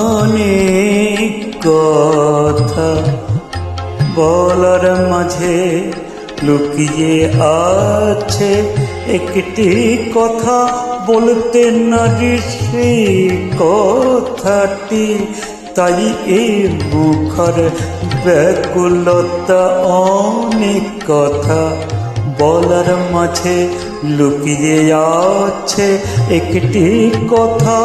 অনেক কথা বলার মাঝে লুকিয়ে আছে একটি কথা বলতে নারী সেই কথাটি, তাই এই মুখর ব্যাকুলতা। অনেক কথা বলার মাঝে লুকিয়ে আছে একটি কথা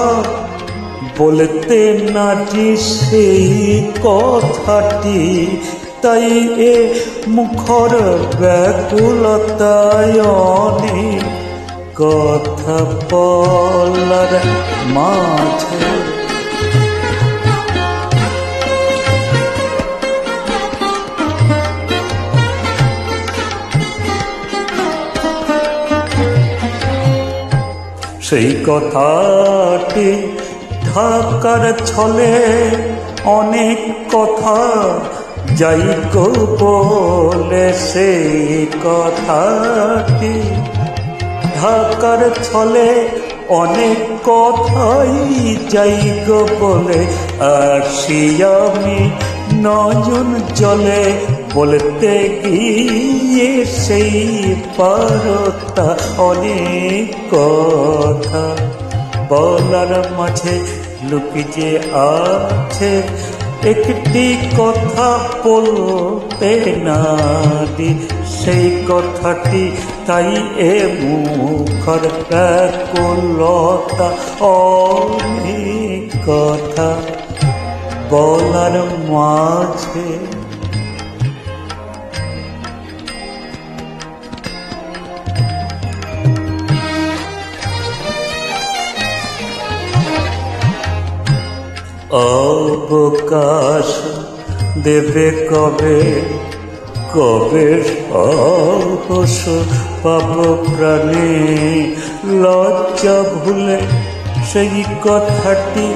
বলতে নারী সেই কথাটি, তাই এ মুখর ব্যাকুলতায় অনেক কথা বলার মাঝে। সেই কথাটি ঢাকার ছলে অনেক কথা যাই গো বলে, সেই কথাটি ঢাকার ছলে অনেক কথাই যাই গো বলে। আসি আমি নয়ন জলে বলতে গিয়ে সেই পারতা। অনেক কথা বলার মাঝে লুকিয়ে আছে একটি কথা বলতে নারী সেই কথাটি, তাই এ মুখর ব্যাকুলতা। অনেক কথা বলার মাঝে। অবকাশ দেবে কবে, কবে সাহস পাব প্রাণে লজ্জা ভুলে সেই কথাটি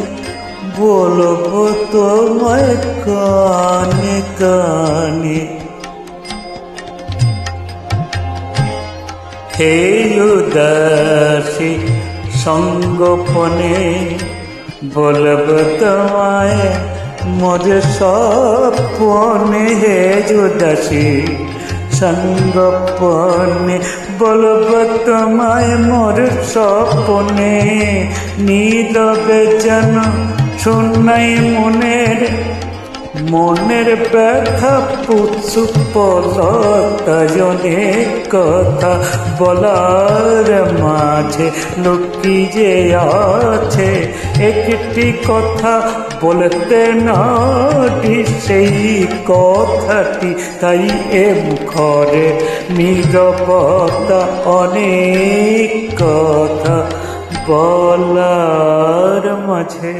বলবো তোমায় কানে কানে। হে উদাসী সঙ্গোপনে বলব তোমায় মোর স্বপ্নে। হে উদাসী সঙ্গোপনে বলব তোমায় মোর স্বপ্নে। নীরবে যেন শোনাই মনের ব্যথা পুষ্পলতায়। অনেক কথা বলার মাঝে লুকিয়ে আছে একটি কথা বলতে নারী সেই কথাটি, তাই এ মুখরে নীরবতা। অনেক কথা বলার মাঝে।